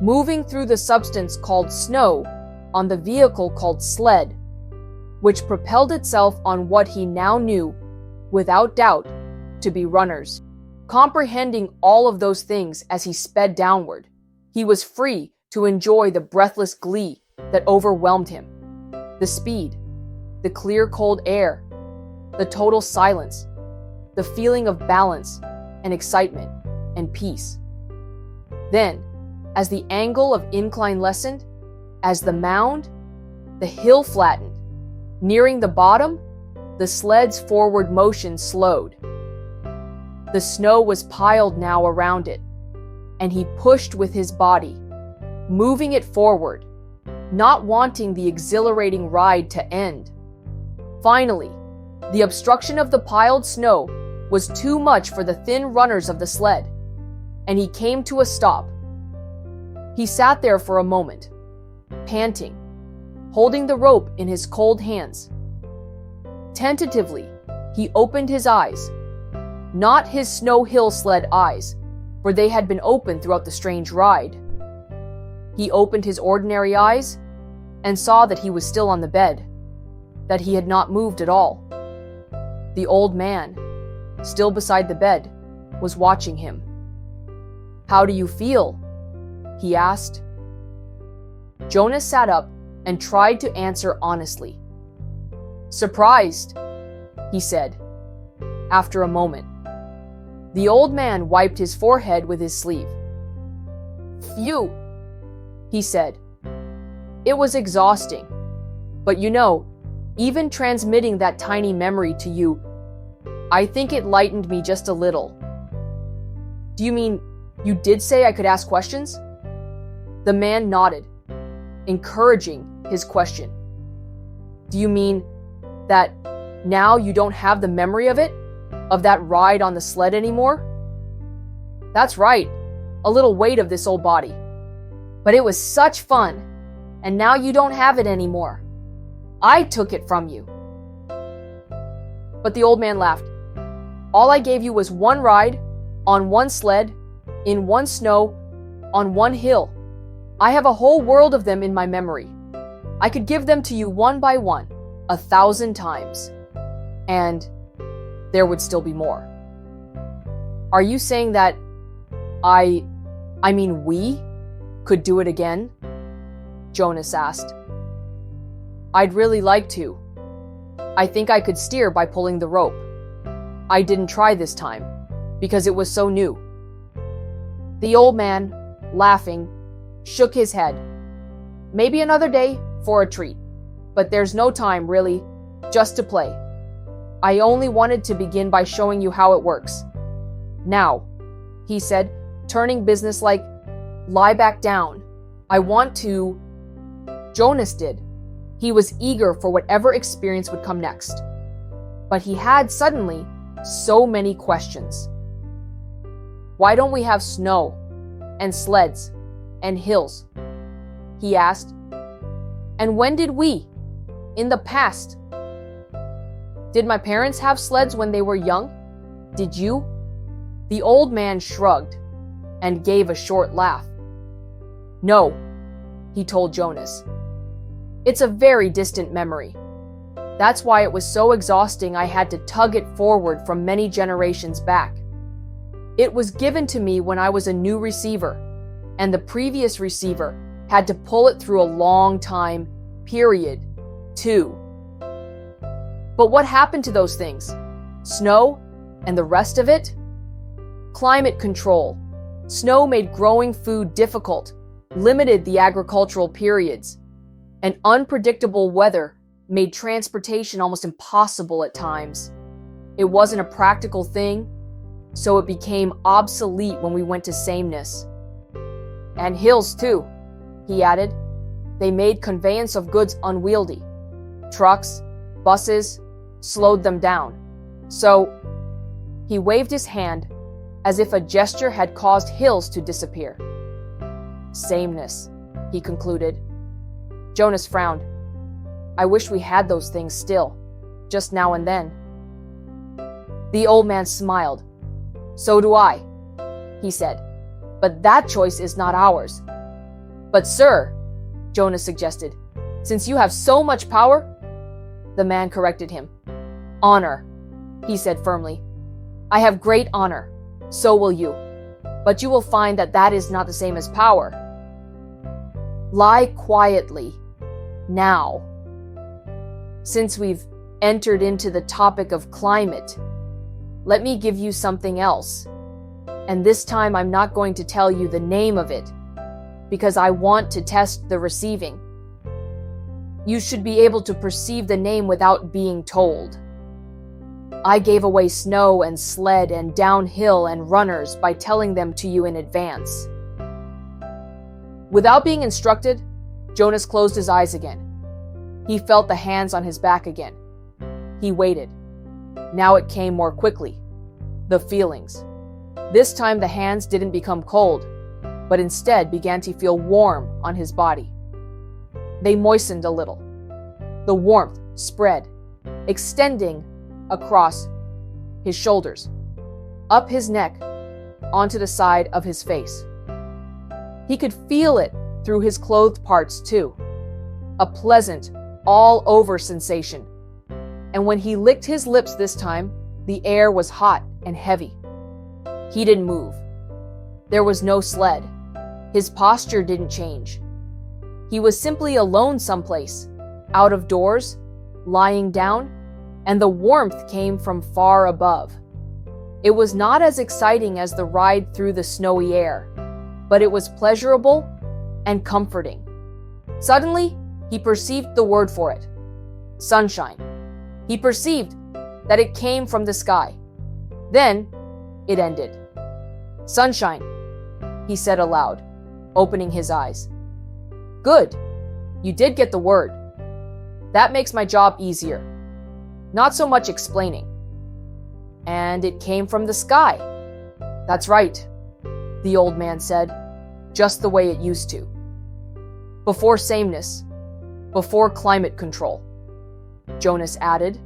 moving through the substance called snow on the vehicle called sled, which propelled itself on what he now knew, without doubt, to be runners. Comprehending all of those things as he sped downward, he was free to enjoy the breathless glee that overwhelmed him. The speed, the clear cold air, the total silence, the feeling of balance and excitement and peace. Then, as the angle of incline lessened, as the mound, the hill flattened, nearing the bottom, the sled's forward motion slowed. The snow was piled now around it, and he pushed with his body, moving it forward, not wanting the exhilarating ride to end. Finally, the obstruction of the piled snow was too much for the thin runners of the sled, and he came to a stop. He sat there for a moment, panting, holding the rope in his cold hands. Tentatively, he opened his eyes, not his snow hill sled eyes, for they had been open throughout the strange ride. He opened his ordinary eyes and saw that he was still on the bed, that he had not moved at all. The old man, still beside the bed, was watching him. "How do you feel?" he asked. Jonas sat up and tried to answer honestly. "Surprised," he said, after a moment. The old man wiped his forehead with his sleeve. "Phew," he said. "It was exhausting. But you know, even transmitting that tiny memory to you, I think it lightened me just a little." "Do you mean you did say I could ask questions?" The man nodded, encouraging his question. "Do you mean that now you don't have the memory of it? Of that ride on the sled anymore?" "That's right, a little weight of this old body. But it was such fun, and now you don't have it anymore. I took it from you." But the old man laughed. "All I gave you was one ride, on one sled, in one snow, on one hill. I have a whole world of them in my memory. I could give them to you one by one, 1,000 times. And there would still be more." "Are you saying that I mean we could do it again?" Jonas asked. "I'd really like to. I think I could steer by pulling the rope. I didn't try this time, because it was so new. The old man, laughing, shook his head. Maybe another day for a treat, but there's no time, really, just to play. I only wanted to begin by showing you how it works. Now, he said, turning businesslike, lie back down. I want to... Jonas did. He was eager for whatever experience would come next. But he had suddenly so many questions. Why don't we have snow and sleds and hills? He asked. And when did we? In the past. Did my parents have sleds when they were young? Did you? The old man shrugged and gave a short laugh. No, he told Jonas. It's a very distant memory. That's why it was so exhausting I had to tug it forward from many generations back. It was given to me when I was a new receiver, and the previous receiver had to pull it through a long time period, too. But what happened to those things? Snow and the rest of it? Climate control. Snow made growing food difficult, limited the agricultural periods, and unpredictable weather made transportation almost impossible at times. It wasn't a practical thing, so it became obsolete when we went to sameness. And hills too, he added. They made conveyance of goods unwieldy. Trucks, buses, slowed them down. So, he waved his hand as if a gesture had caused hills to disappear. Sameness, he concluded. Jonas frowned. I wish we had those things still, just now and then. The old man smiled. So do I, he said. But that choice is not ours. But sir, Jonas suggested, since you have so much power? The man corrected him. Honor, he said firmly. I have great honor. So will you. But you will find that that is not the same as power. Lie quietly. Now. Since we've entered into the topic of climate, let me give you something else. And this time I'm not going to tell you the name of it, because I want to test the receiving. You should be able to perceive the name without being told. I gave away snow and sled and downhill and runners by telling them to you in advance. Without being instructed, Jonas closed his eyes again. He felt the hands on his back again. He waited. Now it came more quickly. The feelings. This time the hands didn't become cold, but instead began to feel warm on his body. They moistened a little. The warmth spread, extending across his shoulders, up his neck, onto the side of his face. He could feel it through his clothed parts too. A pleasant, all-over sensation. And when he licked his lips this time, the air was hot and heavy. He didn't move. There was no sled. His posture didn't change. He was simply alone someplace, out of doors, lying down, and the warmth came from far above. It was not as exciting as the ride through the snowy air, but it was pleasurable and comforting. Suddenly, he perceived the word for it. Sunshine. He perceived that it came from the sky. Then, it ended. Sunshine, he said aloud, opening his eyes. Good. You did get the word. That makes my job easier. Not so much explaining. And it came from the sky. That's right, the old man said, just the way it used to. Before sameness, before climate control, Jonas added.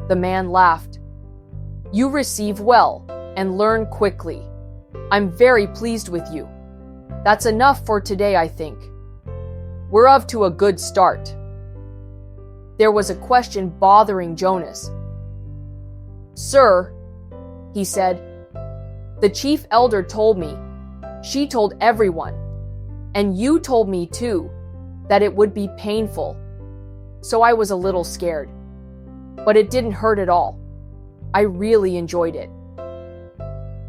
The man laughed. You receive well and learn quickly. I'm very pleased with you. That's enough for today, I think. We're off to a good start. There was a question bothering Jonas. Sir, he said, the chief elder told me, she told everyone, and you told me too, that it would be painful. So I was a little scared. But it didn't hurt at all. I really enjoyed it.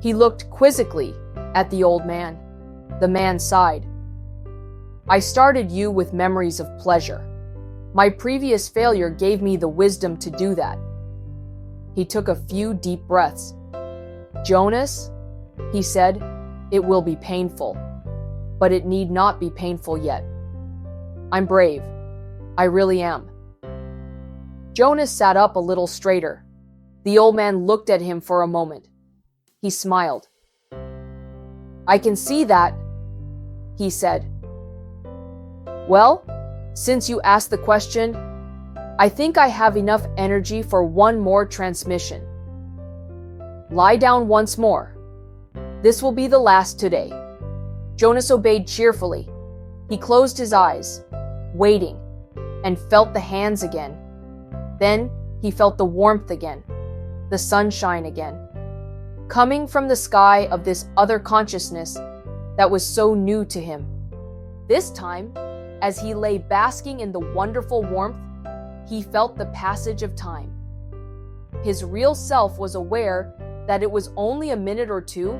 He looked quizzically at the old man. The man sighed. I started you with memories of pleasure. My previous failure gave me the wisdom to do that. He took a few deep breaths. Jonas, he said, it will be painful, but it need not be painful yet. I'm brave. I really am. Jonas sat up a little straighter. The old man looked at him for a moment. He smiled. I can see that, he said. Well, since you asked the question, I think I have enough energy for one more transmission. Lie down once more. This will be the last today. Jonas obeyed cheerfully. He closed his eyes, waiting, and felt the hands again. Then he felt the warmth again, the sunshine again, coming from the sky of this other consciousness that was so new to him. This time, as he lay basking in the wonderful warmth, he felt the passage of time. His real self was aware that it was only a minute or two,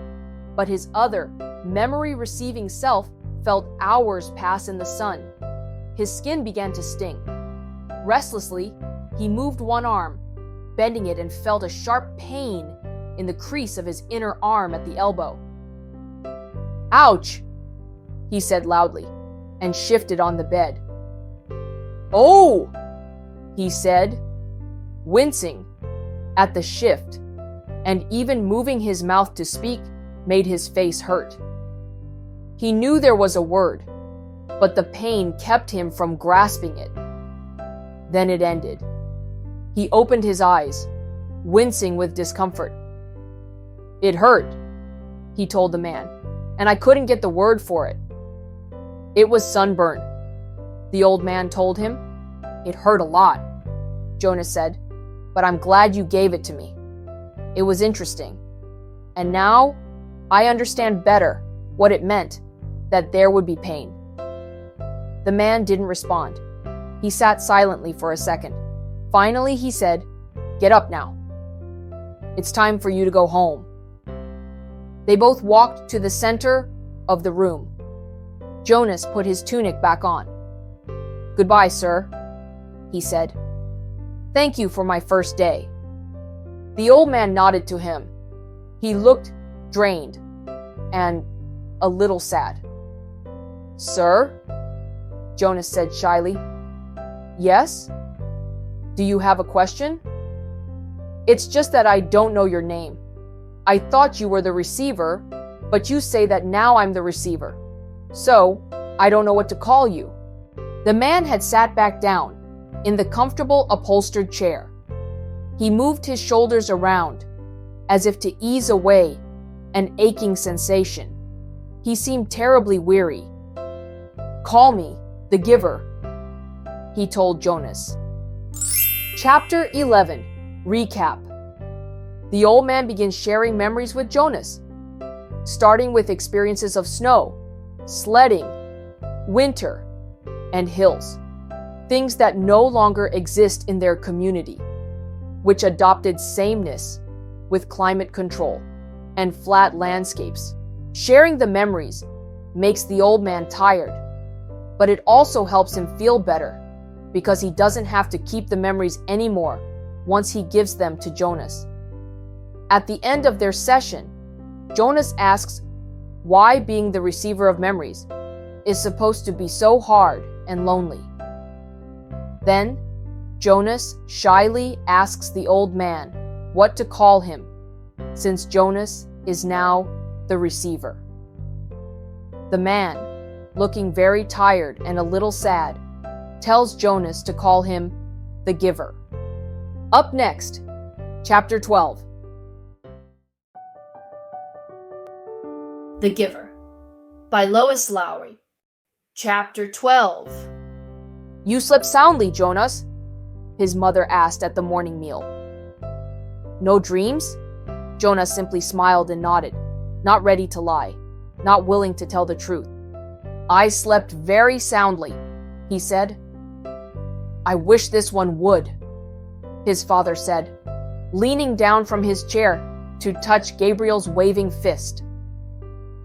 but his other, memory-receiving self felt hours pass in the sun. His skin began to sting. Restlessly, he moved one arm, bending it, and felt a sharp pain in the crease of his inner arm at the elbow. Ouch, he said loudly, and shifted on the bed. Oh, he said, wincing at the shift, and even moving his mouth to speak made his face hurt. He knew there was a word, but the pain kept him from grasping it. Then it ended. He opened his eyes, wincing with discomfort. It hurt, he told the man, and I couldn't get the word for it. It was sunburn, the old man told him. It hurt a lot, Jonas said, but I'm glad you gave it to me. It was interesting. And now I understand better what it meant that there would be pain. The man didn't respond. He sat silently for a second. Finally, he said, Get up now. It's time for you to go home. They both walked to the center of the room. Jonas put his tunic back on. Goodbye, sir, he said. Thank you for my first day. The old man nodded to him. He looked drained and a little sad. Sir? Jonas said shyly. Yes? Do you have a question? It's just that I don't know your name. I thought you were the receiver, but you say that now I'm the receiver. So, I don't know what to call you. The man had sat back down in the comfortable upholstered chair. He moved his shoulders around as if to ease away an aching sensation. He seemed terribly weary. Call me the giver, he told Jonas. Chapter 11, Recap. The old man begins sharing memories with Jonas, starting with experiences of snow, sledding, winter, and hills, things that no longer exist in their community, which adopted sameness with climate control and flat landscapes. Sharing the memories makes the old man tired, but it also helps him feel better because he doesn't have to keep the memories anymore once he gives them to Jonas. At the end of their session, Jonas asks why being the receiver of memories is supposed to be so hard and lonely. Then, Jonas shyly asks the old man what to call him, since Jonas is now the receiver. The man, looking very tired and a little sad, tells Jonas to call him the giver. Up next, Chapter 12. The Giver by Lois Lowry. Chapter 12. You slept soundly, Jonas? His mother asked at the morning meal. No dreams? Jonas simply smiled and nodded, not ready to lie, not willing to tell the truth. I slept very soundly, he said. I wish this one would, his father said, leaning down from his chair to touch Gabriel's waving fist.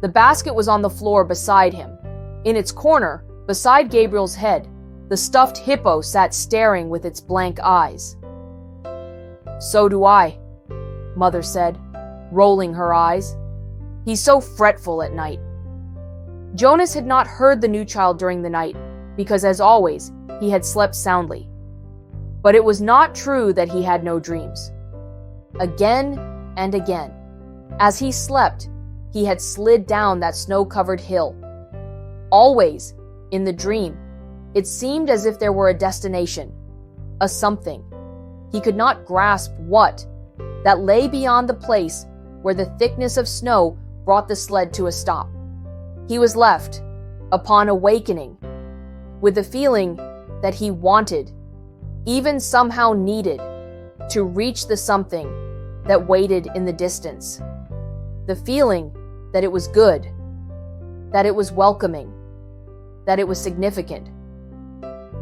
The basket was on the floor beside him. In its corner, beside Gabriel's head, the stuffed hippo sat staring with its blank eyes. "So do I," Mother said, rolling her eyes. "He's so fretful at night." Jonas had not heard the new child during the night because, as always, he had slept soundly. But it was not true that he had no dreams. Again and again, as he slept, he had slid down that snow-covered hill. Always, in the dream, it seemed as if there were a destination, a something. He could not grasp what, that lay beyond the place where the thickness of snow brought the sled to a stop. He was left, upon awakening, with the feeling that he wanted, even somehow needed, to reach the something that waited in the distance. The feeling that it was good, that it was welcoming, that it was significant.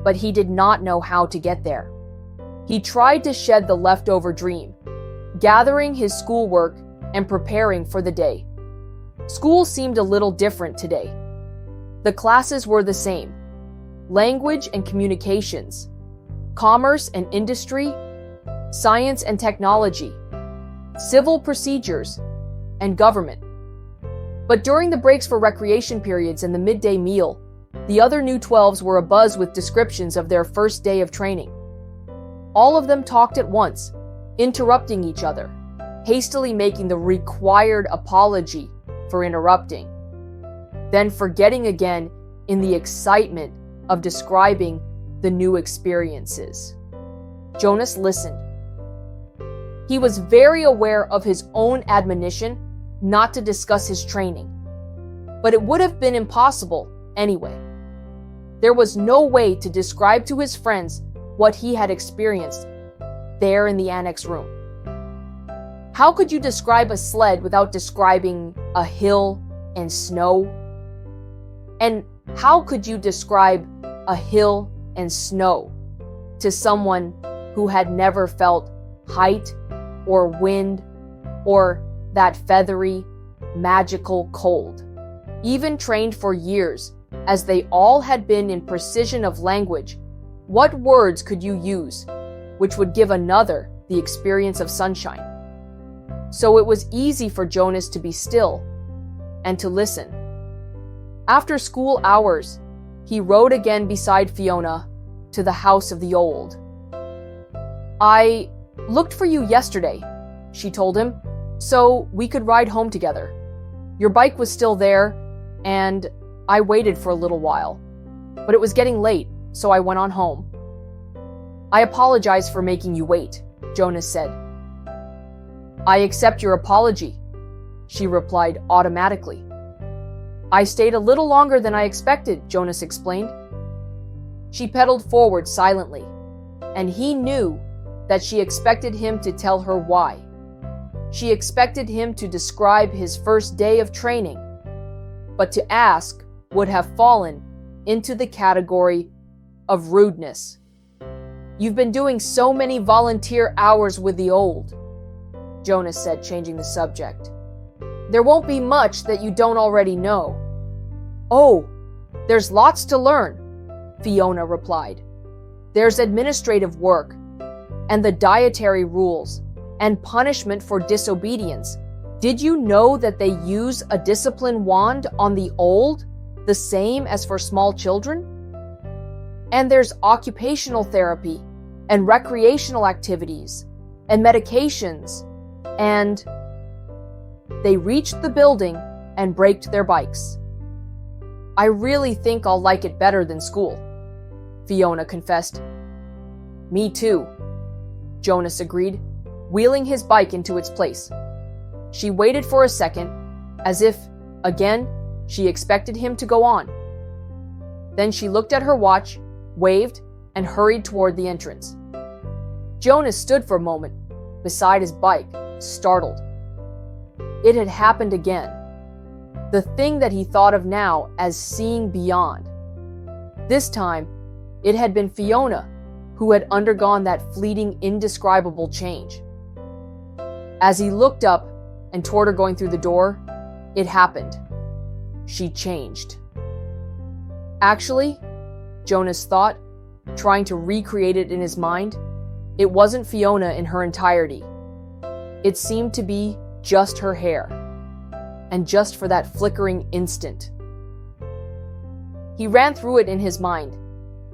But he did not know how to get there. He tried to shed the leftover dream, gathering his schoolwork and preparing for the day. School seemed a little different today. The classes were the same: language and communications, commerce and industry, science and technology, civil procedures, and government. But during the breaks for recreation periods and the midday meal, the other new 12s were abuzz with descriptions of their first day of training. All of them talked at once, interrupting each other, hastily making the required apology for interrupting, then forgetting again in the excitement of describing the new experiences. Jonas listened. He was very aware of his own admonition not to discuss his training, but it would have been impossible anyway. There was no way to describe to his friends what he had experienced there in the annex room. How could you describe a sled without describing a hill and snow? And how could you describe a hill and snow to someone who had never felt height or wind or that feathery, magical cold? Even trained for years, as they all had been in precision of language, what words could you use which would give another the experience of sunshine? So it was easy for Jonas to be still and to listen. After school hours, he rode again beside Fiona to the house of the old. "I looked for you yesterday," she told him, "so we could ride home together. Your bike was still there, and I waited for a little while. But it was getting late, so I went on home." "I apologize for making you wait," Jonas said. "I accept your apology," she replied automatically. "I stayed a little longer than I expected," Jonas explained. She pedaled forward silently, and he knew that she expected him to tell her why. She expected him to describe his first day of training, but to ask would have fallen into the category of rudeness. "You've been doing so many volunteer hours with the old," Jonas said, changing the subject. "There won't be much that you don't already know." "Oh, there's lots to learn," Fiona replied. "There's administrative work, and the dietary rules, and punishment for disobedience. Did you know that they use a discipline wand on the old, the same as for small children? And there's occupational therapy, and recreational activities, and medications, and..." They reached the building and braked their bikes. "I really think I'll like it better than school," Fiona confessed. "Me too," Jonas agreed, wheeling his bike into its place. She waited for a second, as if, again, she expected him to go on. Then she looked at her watch, waved, and hurried toward the entrance. Jonas stood for a moment, beside his bike, startled. It had happened again. The thing that he thought of now as seeing beyond. This time, it had been Fiona who had undergone that fleeting, indescribable change. As he looked up and toward her going through the door, it happened. she changed. Actually, Jonas thought, trying to recreate it in his mind, it wasn't Fiona in her entirety. It seemed to be just her hair, and just for that flickering instant. He ran through it in his mind.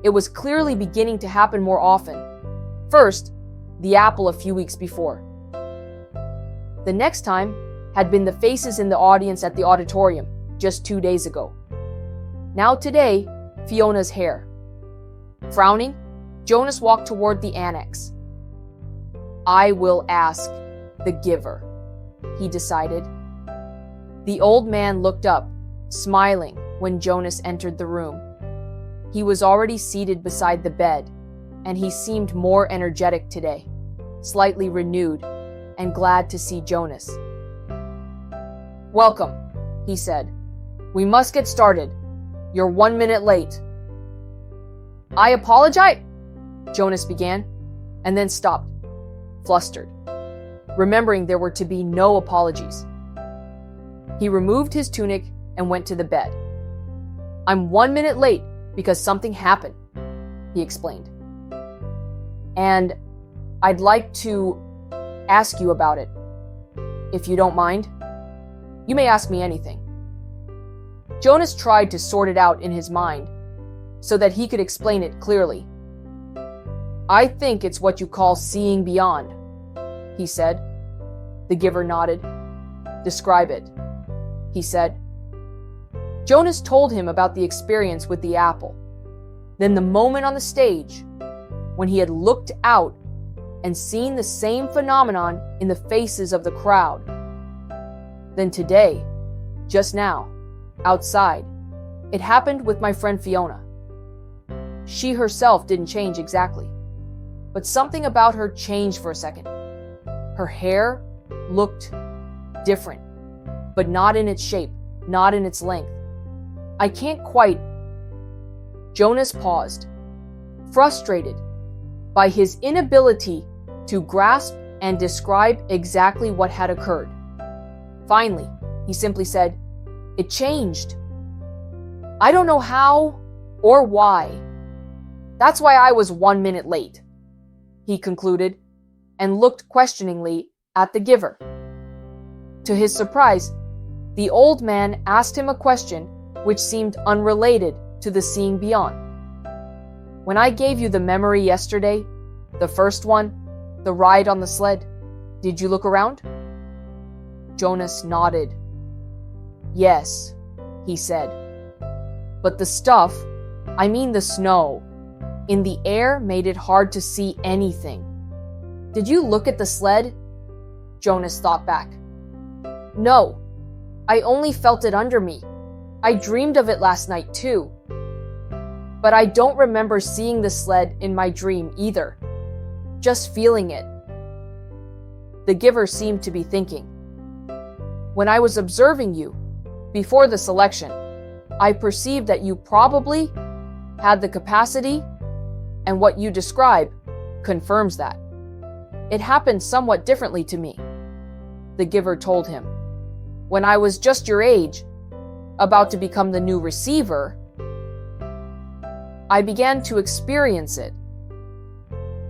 It was clearly beginning to happen more often. First, the apple a few weeks before. The next time had been the faces in the audience at the auditorium just 2 days ago. Now today, Fiona's hair. Frowning, Jonas walked toward the annex. I will ask the giver, he decided. The old man looked up, smiling when Jonas entered the room. He was already seated beside the bed, and he seemed more energetic today, slightly renewed and glad to see Jonas. Welcome, he said. We must get started. You're 1 minute late. I apologize, Jonas began, and then stopped, flustered, remembering there were to be no apologies. He removed his tunic and went to the bed. I'm 1 minute late because something happened, he explained. And I'd like to ask you about it, if you don't mind. You may ask me anything. Jonas tried to sort it out in his mind so that he could explain it clearly. I think it's what you call seeing beyond, he said. The giver nodded. Describe it, he said. Jonas told him about the experience with the apple, then the moment on the stage when he had looked out and seen the same phenomenon in the faces of the crowd. Then today, just now, outside, it happened with my friend Fiona. She herself didn't change exactly, but something about her changed for a second. Her hair looked different, but not in its shape, not in its length. I can't quite... Jonas paused, frustrated by his inability to grasp and describe exactly what had occurred. Finally, he simply said, It changed. I don't know how or why. That's why I was 1 minute late, he concluded, and looked questioningly at the giver. To his surprise, the old man asked him a question which seemed unrelated to the seeing beyond. When I gave you the memory yesterday, the first one, the ride on the sled, did you look around? Jonas nodded. Yes, he said. But the stuff, I mean the snow, in the air made it hard to see anything. Did you look at the sled? Jonas thought back. No, I only felt it under me. I dreamed of it last night too. But I don't remember seeing the sled in my dream either. Just feeling it. The giver seemed to be thinking. When I was observing you, before the selection, I perceived that you probably had the capacity, and what you describe confirms that. It happened somewhat differently to me, the giver told him. When I was just your age, about to become the new receiver, I began to experience it,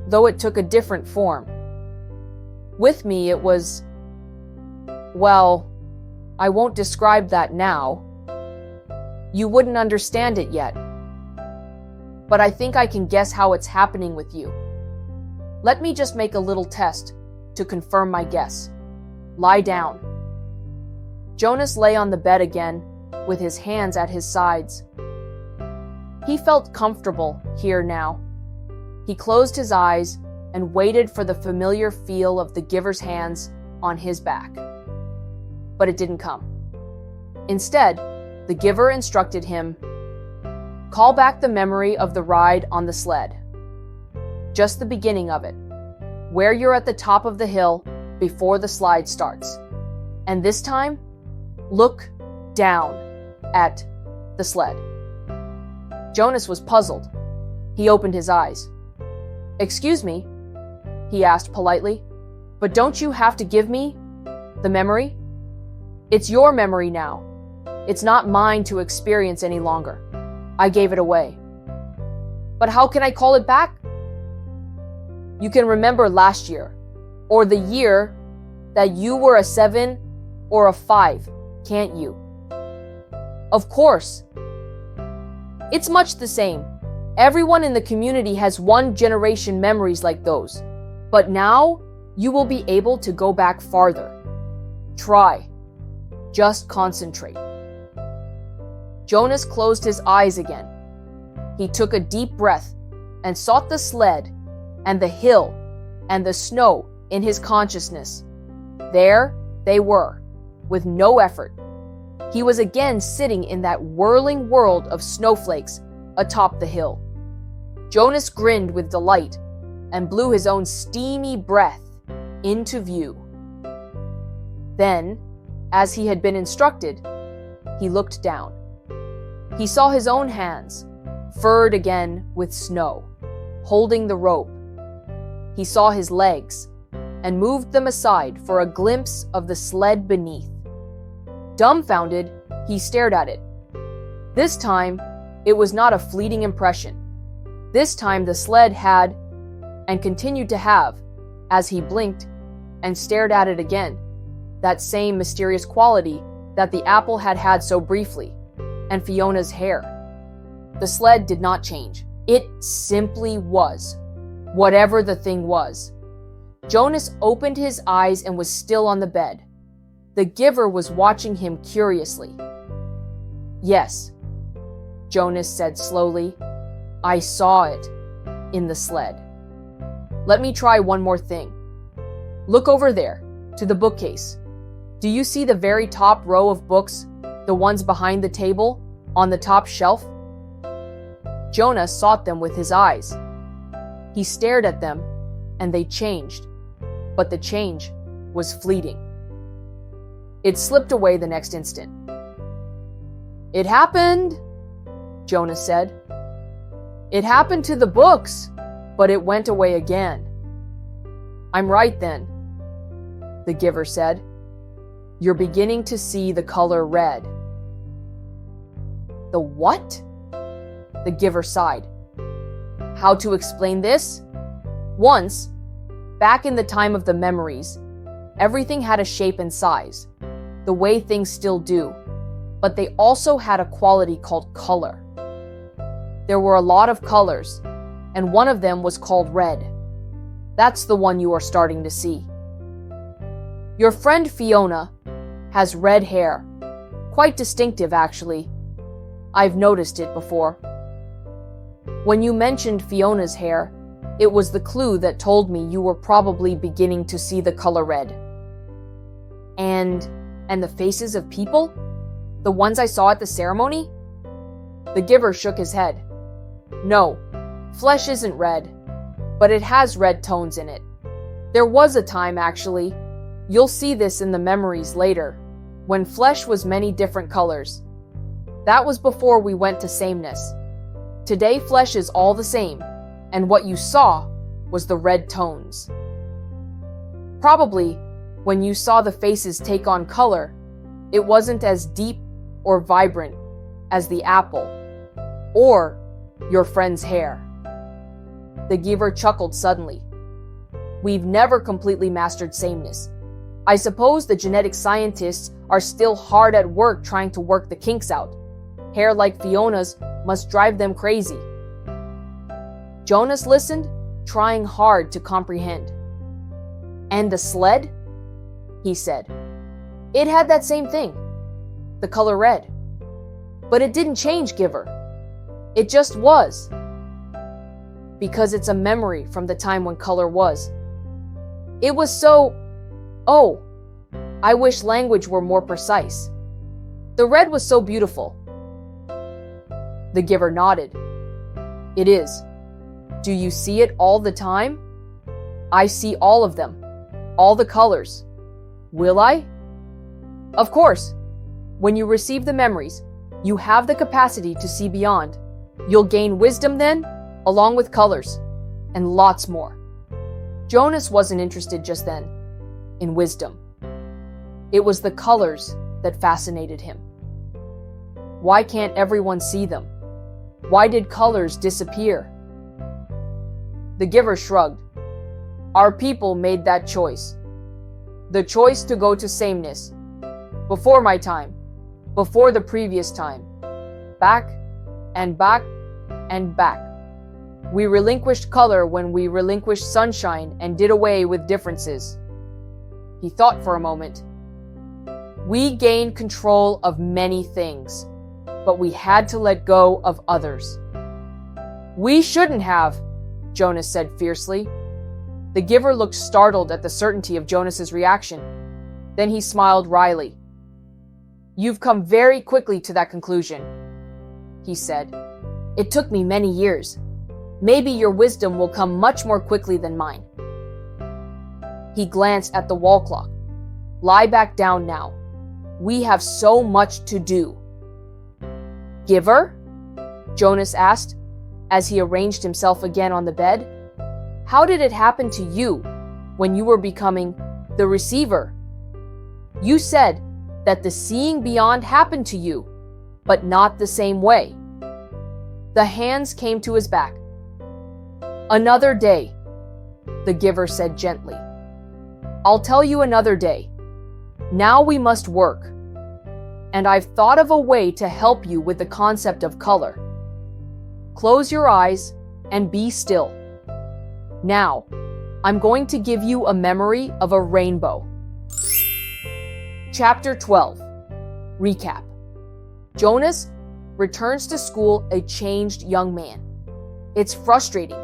though it took a different form. With me, it was, well, I won't describe that now. You wouldn't understand it yet. But I think I can guess how it's happening with you. Let me just make a little test to confirm my guess. Lie down. Jonas lay on the bed again, with his hands at his sides. He felt comfortable here now. He closed his eyes and waited for the familiar feel of the giver's hands on his back. But it didn't come. Instead, the giver instructed him, call back the memory of the ride on the sled. Just the beginning of it, where you're at the top of the hill before the slide starts. And this time, look down at the sled. Jonas was puzzled. He opened his eyes. Excuse me, he asked politely, but don't you have to give me the memory? It's your memory now, It's not mine to experience any longer. I gave it away. But how can I call it back? You can remember last year, or the year that you were a 7 or a 5, can't you? Of course. It's much the same. Everyone in the community has one-generation memories like those. But now, you will be able to go back farther. Try. Just concentrate. Jonas closed his eyes again. He took a deep breath and sought the sled and the hill and the snow in his consciousness. There they were, with no effort. He was again sitting in that whirling world of snowflakes atop the hill. Jonas grinned with delight and blew his own steamy breath into view. Then, as he had been instructed, he looked down. He saw his own hands, furred again with snow, holding the rope. He saw his legs and moved them aside for a glimpse of the sled beneath. Dumbfounded, he stared at it. This time, it was not a fleeting impression. This time the sled had, and continued to have, as he blinked and stared at it again, that same mysterious quality that the apple had had so briefly, and Fiona's hair. The sled did not change. It simply was, whatever the thing was. Jonas opened his eyes and was still on the bed. The giver was watching him curiously. Yes, Jonas said slowly, I saw it in the sled. Let me try one more thing. Look over there, to the bookcase. Do you see the very top row of books, the ones behind the table, on the top shelf? Jonas sought them with his eyes. He stared at them, and they changed, but the change was fleeting. It slipped away the next instant. It happened, Jonas said. It happened to the books, but it went away again. I'm right then, the giver said. You're beginning to see the color red. The what? The giver sighed. How to explain this? Once, back in the time of the memories, everything had a shape and size, the way things still do, but they also had a quality called color. There were a lot of colors, and one of them was called red. That's the one you are starting to see. Your friend Fiona has red hair. Quite distinctive, actually. I've noticed it before. When you mentioned Fiona's hair, it was the clue that told me you were probably beginning to see the color red. And the faces of people? The ones I saw at the ceremony? The giver shook his head. No, flesh isn't red, but it has red tones in it. There was a time, actually, you'll see this in the memories later, when flesh was many different colors. That was before we went to sameness. Today flesh is all the same, and what you saw was the red tones. Probably, when you saw the faces take on color, it wasn't as deep or vibrant as the apple, or your friend's hair. The giver chuckled suddenly. We've never completely mastered sameness. I suppose the genetic scientists are still hard at work trying to work the kinks out. Hair like Fiona's must drive them crazy. Jonas listened, trying hard to comprehend. And the sled? He said. It had that same thing, the color red. But it didn't change, giver. It just was. Because it's a memory from the time when color was. It was so... Oh, I wish language were more precise. The red was so beautiful. The giver nodded. It is. Do you see it all the time? I see all of them. All the colors. Will I? Of course. When you receive the memories, you have the capacity to see beyond. You'll gain wisdom then, along with colors, and lots more. Jonas wasn't interested just then in wisdom. It was the colors that fascinated him. Why can't everyone see them? Why did colors disappear? The giver shrugged. Our people made that choice. The choice to go to sameness. Before my time. Before the previous time. Back and back and back. We relinquished color when we relinquished sunshine and did away with differences. He thought for a moment. We gained control of many things, but we had to let go of others. We shouldn't have, Jonas said fiercely. The giver looked startled at the certainty of Jonas's reaction. Then he smiled wryly. You've come very quickly to that conclusion, he said. It took me many years. Maybe your wisdom will come much more quickly than mine. He glanced at the wall clock. Lie back down now. We have so much to do. Giver? Jonas asked, as he arranged himself again on the bed. How did it happen to you when you were becoming the receiver? You said that the seeing beyond happened to you, but not the same way. The hands came to his back. Another day, the giver said gently. I'll tell you another day. Now we must work. And I've thought of a way to help you with the concept of color. Close your eyes and be still. Now, I'm going to give you a memory of a rainbow. Chapter 12. Recap. Jonas returns to school a changed young man. It's frustrating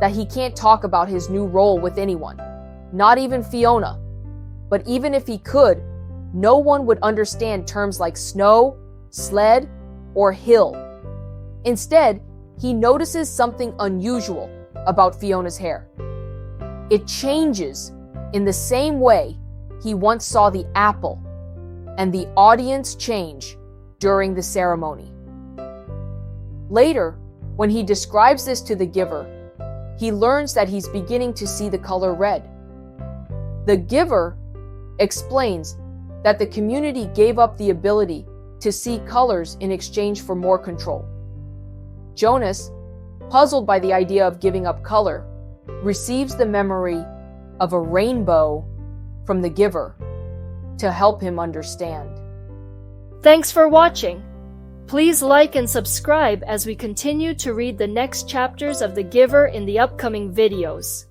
that he can't talk about his new role with anyone, not even Fiona. But even if he could, no one would understand terms like snow, sled, or hill. Instead, he notices something unusual about Fiona's hair. It changes in the same way he once saw the apple and the audience change during the ceremony. Later, when he describes this to the giver, he learns that he's beginning to see the color red. The giver explains that the community gave up the ability to see colors in exchange for more control. Jonas, puzzled by the idea of giving up color, receives the memory of a rainbow from the giver to help him understand. Thanks for watching. Please like and subscribe as we continue to read the next chapters of The Giver in the upcoming videos.